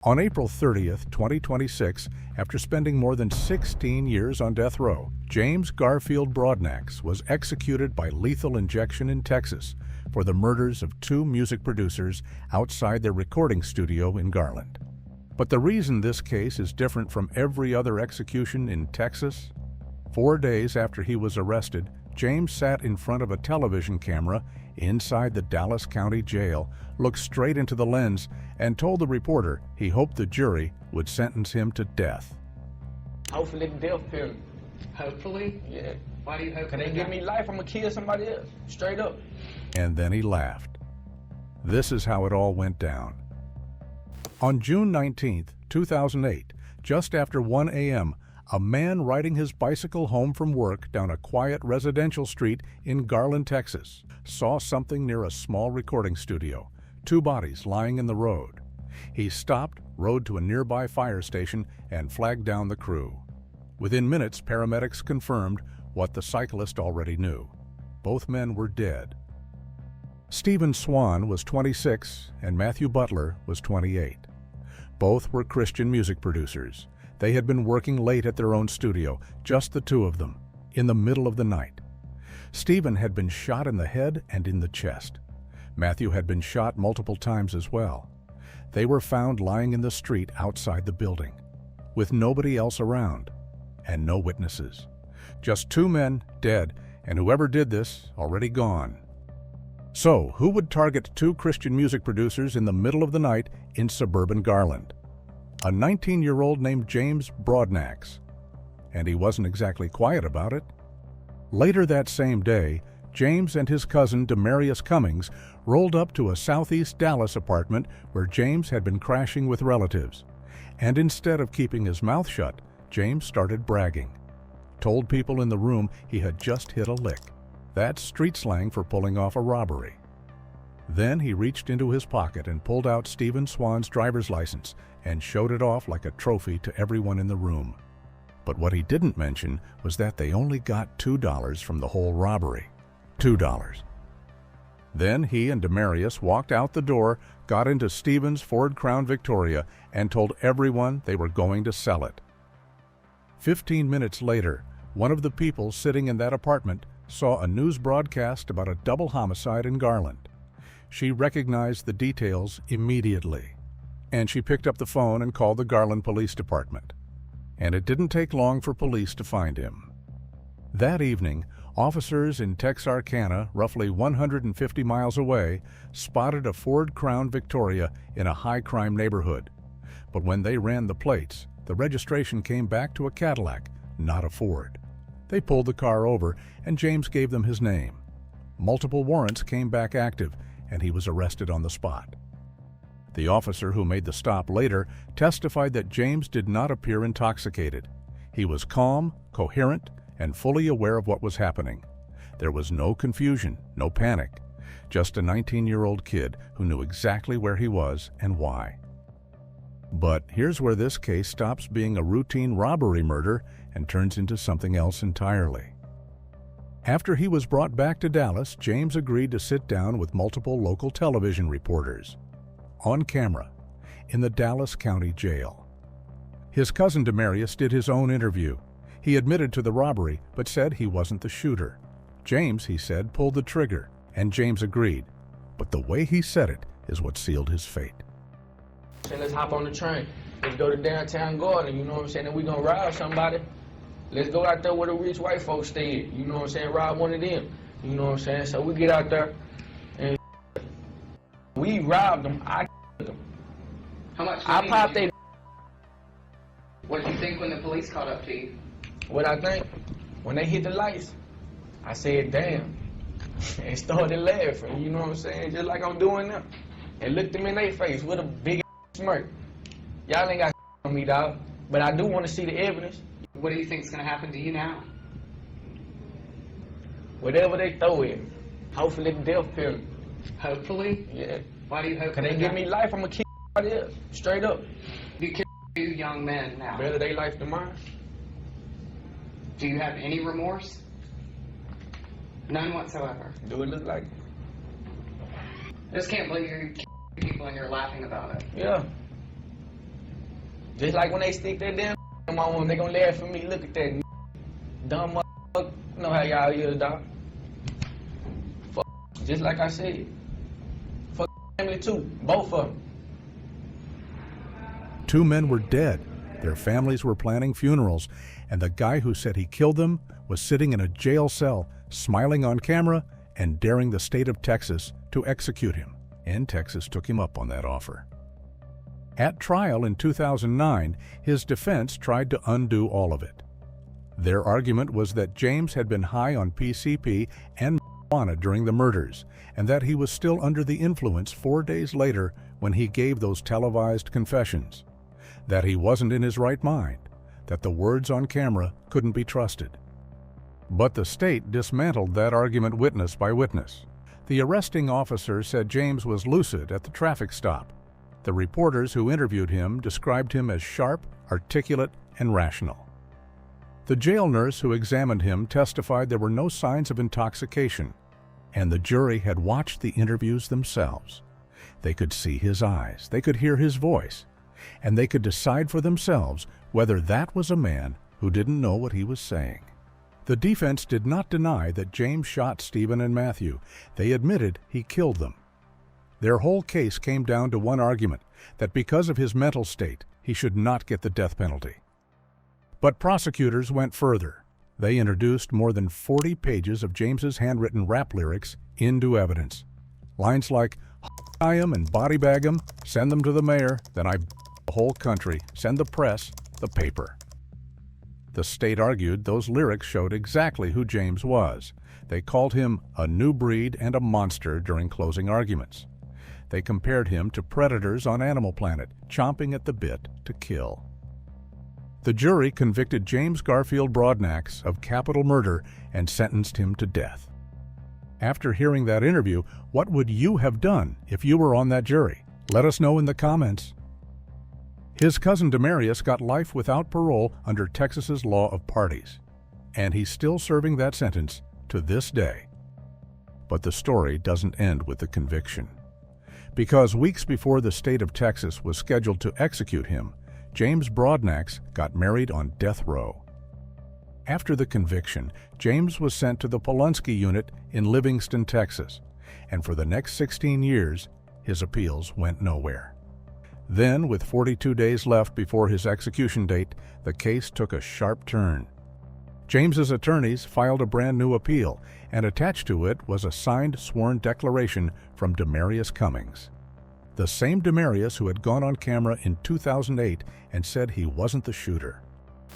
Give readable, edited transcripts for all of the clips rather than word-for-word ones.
On April 30th, 2026, after spending more than 16 years on death row, James Garfield Broadnax was executed by lethal injection in Texas for the murders of two music producers outside their recording studio in Garland. But the reason this case is different from every other execution in Texas? 4 days after he was arrested, James sat in front of a television camera inside the Dallas County Jail, looked straight into the lens, and told the reporter he hoped the jury would sentence him to death. Hopefully the death penalty. Hopefully? Yeah. Why do you hope? Can they give me life? I'm gonna kill somebody else. Straight up. And then he laughed. This is how it all went down. On June 19th, 2008, just after 1 a.m., a man riding his bicycle home from work down a quiet residential street in Garland, Texas, saw something near a small recording studio, two bodies lying in the road. He stopped, rode to a nearby fire station, and flagged down the crew. Within minutes, paramedics confirmed what the cyclist already knew. Both men were dead. Swan was 26 and Matthew Butler was 28. Both were Christian music producers. They had been working late at their own studio, just the two of them, in the middle of the night. Stephen had been shot in the head and in the chest. Matthew had been shot multiple times as well. They were found lying in the street outside the building, with nobody else around, and no witnesses. Just two men dead, and whoever did this already gone. So, who would target two Christian music producers in the middle of the night in suburban Garland? A 19-year-old named James Broadnax. And he wasn't exactly quiet about it. Later that same day, James and his cousin Demarius Cummings rolled up to a southeast Dallas apartment where James had been crashing with relatives. And instead of keeping his mouth shut, James started bragging. Told people in the room he had just hit a lick. That's street slang for pulling off a robbery. Then he reached into his pocket and pulled out Stephen Swan's driver's license and showed it off like a trophy to everyone in the room. But what he didn't mention was that they only got $2 from the whole robbery. $2. Then he and Demarius walked out the door, got into Stephen's Ford Crown Victoria, and told everyone they were going to sell it. 15 minutes later, one of the people sitting in that apartment saw a news broadcast about a double homicide in Garland. She recognized the details immediately, and she picked up the phone and called the Garland Police Department. And it didn't take long for police to find him. That evening, officers in Texarkana, roughly 150 miles away, spotted a Ford Crown Victoria in a high-crime neighborhood. But when they ran the plates, the registration came back to a Cadillac, not a Ford. They pulled the car over, and James gave them his name. Multiple warrants came back active, and he was arrested on the spot. The officer who made the stop later testified that James did not appear intoxicated. He was calm, coherent, and fully aware of what was happening. There was no confusion, no panic, just a 19-year-old kid who knew exactly where he was and why. But here's where this case stops being a routine robbery murder and turns into something else entirely. After he was brought back to Dallas, James agreed to sit down with multiple local television reporters, on camera, in the Dallas County Jail. His cousin Demarius did his own interview. He admitted to the robbery, but said he wasn't the shooter. James, he said, pulled the trigger, and James agreed. But the way he said it is what sealed his fate. So let's hop on the train. Let's go to downtown Garland, you know what I'm saying? And we gonna rob somebody. Let's go out there where the rich white folks stay at, you know what I'm saying? Rob one of them, you know what I'm saying? So we get out there, and we robbed them. I them. How much? I popped they. What did you think when the police caught up to you? What I think? When they hit the lights, I said, damn, and started laughing, you know what I'm saying? Just like I'm doing now. And looked them in their face with a big smirk. Y'all ain't got on me, dog. But I do want to see the evidence. What do you think's gonna happen to you now? Whatever they throw at me. Hopefully the death penalty. Hopefully? Yeah. Why do you hope? Can they give me life? I'm gonna kill somebody else. Straight up. You kill two young men now. Better they life than mine. Do you have any remorse? None whatsoever. Do it look like it? I just can't believe you kill people and you're laughing about it. Yeah. Just like when they stick that damn in my woman, they gonna laugh at me. Look at that dumb motherfucker. You know how y'all is, dog. Fuck, just like I said. Fuck family too, both of them. 2 men were dead. Their families were planning funerals, and the guy who said he killed them was sitting in a jail cell, smiling on camera and daring the state of Texas to execute him. And Texas took him up on that offer. At trial in 2009, his defense tried to undo all of it. Their argument was that James had been high on PCP and marijuana during the murders, and that he was still under the influence 4 days later when he gave those televised confessions. That he wasn't in his right mind, that the words on camera couldn't be trusted. But the state dismantled that argument witness by witness. The arresting officer said James was lucid at the traffic stop. The reporters who interviewed him described him as sharp, articulate, and rational. The jail nurse who examined him testified there were no signs of intoxication, and the jury had watched the interviews themselves. They could see his eyes, they could hear his voice, and they could decide for themselves whether that was a man who didn't know what he was saying. The defense did not deny that James shot Stephen and Matthew. They admitted he killed them. Their whole case came down to one argument, that because of his mental state, he should not get the death penalty. But prosecutors went further. They introduced more than 40 pages of James's handwritten rap lyrics into evidence. Lines like, "I am and body bag 'em, send them to the mayor, then I the whole country, send the press, the paper." The state argued those lyrics showed exactly who James was. They called him a new breed and a monster during closing arguments. They compared him to predators on Animal Planet, chomping at the bit to kill. The jury convicted James Garfield Broadnax of capital murder and sentenced him to death. After hearing that interview, what would you have done if you were on that jury? Let us know in the comments. His cousin Demarius got life without parole under Texas's law of parties, and he's still serving that sentence to this day. But the story doesn't end with the conviction. Because weeks before the state of Texas was scheduled to execute him, James Broadnax got married on death row. After the conviction, James was sent to the Polunsky unit in Livingston, Texas, and for the next 16 years, his appeals went nowhere. Then, with 42 days left before his execution date, the case took a sharp turn. James's attorneys filed a brand new appeal, and attached to it was a signed sworn declaration from Demarius Cummings. The same Demarius who had gone on camera in 2008 and said he wasn't the shooter.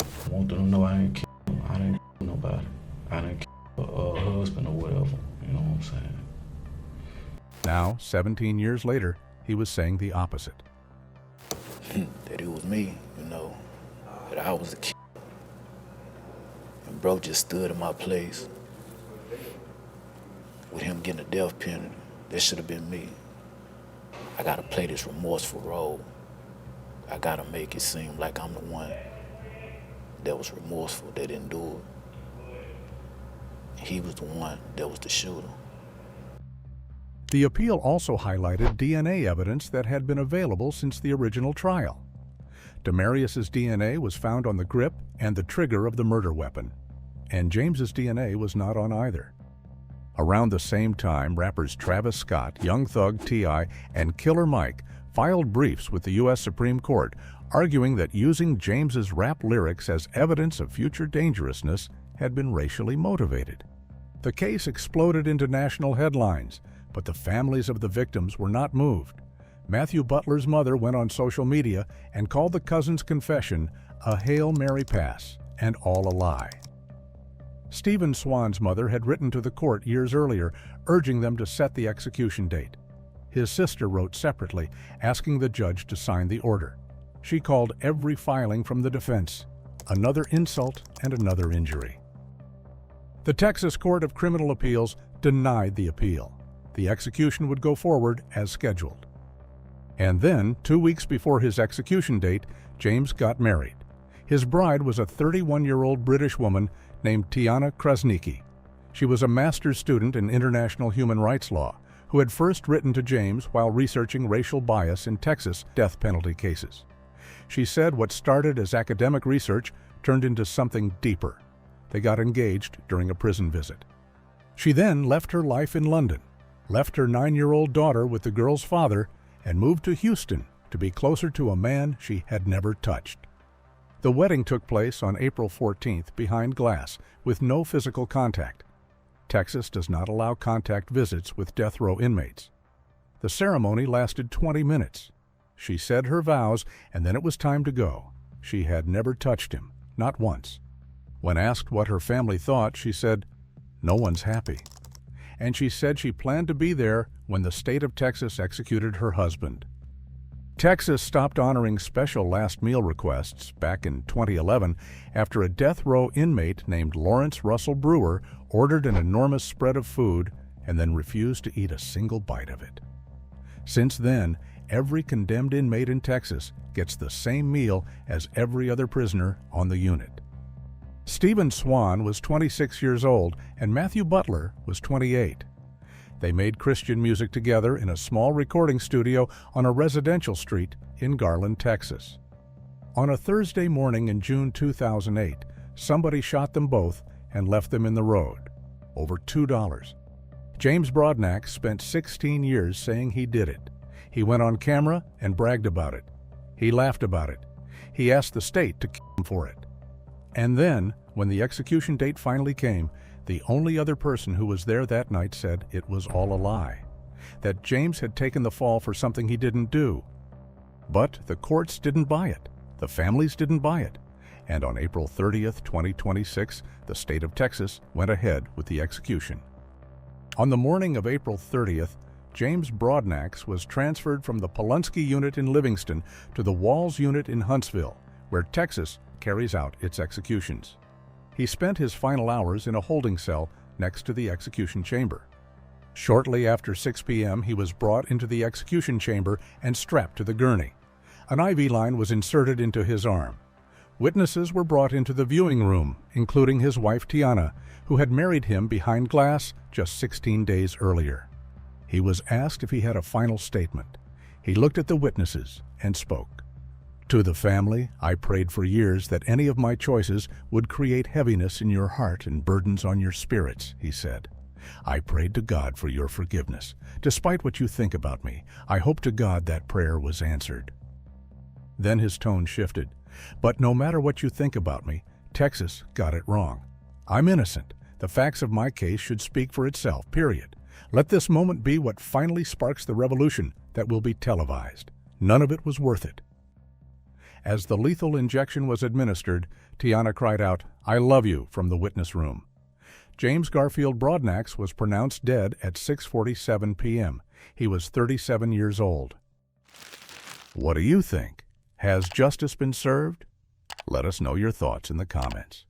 I want them to know I didn't kill him. I didn't kill nobody. I didn't kill a husband or whatever. You know what I'm saying? Now, 17 years later, he was saying the opposite. That it was me, you know, that I was a kid. And bro just stood in my place. With him getting a death penalty, that should have been me. I gotta play this remorseful role. I gotta make it seem like I'm the one that was remorseful, that didn't do it. He was the one that was the shooter. The appeal also highlighted DNA evidence that had been available since the original trial. Demarius's DNA was found on the grip and the trigger of the murder weapon, and James's DNA was not on either. Around the same time, rappers Travis Scott, Young Thug, T.I., and Killer Mike filed briefs with the U.S. Supreme Court, arguing that using James's rap lyrics as evidence of future dangerousness had been racially motivated. The case exploded into national headlines, but the families of the victims were not moved. Matthew Butler's mother went on social media and called the cousin's confession a Hail Mary pass and all a lie. Stephen Swan's mother had written to the court years earlier, urging them to set the execution date. His sister wrote separately, asking the judge to sign the order. She called every filing from the defense another insult and another injury. The Texas Court of Criminal Appeals denied the appeal. The execution would go forward as scheduled. And then, 2 weeks before his execution date, James got married. His bride was a 31-year-old British woman named Tiana Krasnicki. She was a master's student in international human rights law, who had first written to James while researching racial bias in Texas death penalty cases. She said what started as academic research turned into something deeper. They got engaged during a prison visit. She then left her life in London, left her 9-year-old daughter with the girl's father, and moved to Houston to be closer to a man she had never touched. The wedding took place on April 14th behind glass with no physical contact. Texas does not allow contact visits with death row inmates. The ceremony lasted 20 minutes. She said her vows, and then it was time to go. She had never touched him, not once. When asked what her family thought, she said, "No one's happy." And she said she planned to be there when the state of Texas executed her husband. Texas stopped honoring special last meal requests back in 2011 after a death row inmate named Lawrence Russell Brewer ordered an enormous spread of food and then refused to eat a single bite of it. Since then, every condemned inmate in Texas gets the same meal as every other prisoner on the unit. Stephen Swan was 26 years old and Matthew Butler was 28. They made Christian music together in a small recording studio on a residential street in Garland, Texas. On a Thursday morning in June 2008, somebody shot them both and left them in the road. Over $2. James Broadnax spent 16 years saying he did it. He went on camera and bragged about it. He laughed about it. He asked the state to kill him for it. And then, when the execution date finally came, the only other person who was there that night said it was all a lie, that James had taken the fall for something he didn't do. But the courts didn't buy it. The families didn't buy it. And on April 30th, 2026, the state of Texas went ahead with the execution. On the morning of April 30th, James Broadnax was transferred from the Polunsky unit in Livingston to the Walls unit in Huntsville, where Texas carries out its executions. He spent his final hours in a holding cell next to the execution chamber. Shortly after 6 p.m., he was brought into the execution chamber and strapped to the gurney. An IV line was inserted into his arm. Witnesses were brought into the viewing room, including his wife Tiana, who had married him behind glass just 16 days earlier. He was asked if he had a final statement. He looked at the witnesses and spoke. "To the family, I prayed for years that any of my choices would create heaviness in your heart and burdens on your spirits," he said. "I prayed to God for your forgiveness. Despite what you think about me, I hope to God that prayer was answered." Then his tone shifted. "But no matter what you think about me, Texas got it wrong. I'm innocent. The facts of my case should speak for itself, period. Let this moment be what finally sparks the revolution that will be televised. None of it was worth it." As the lethal injection was administered, Tiana cried out, "I love you," from the witness room. James Garfield Broadnax was pronounced dead at 6:47 p.m. He was 37 years old. What do you think? Has justice been served? Let us know your thoughts in the comments.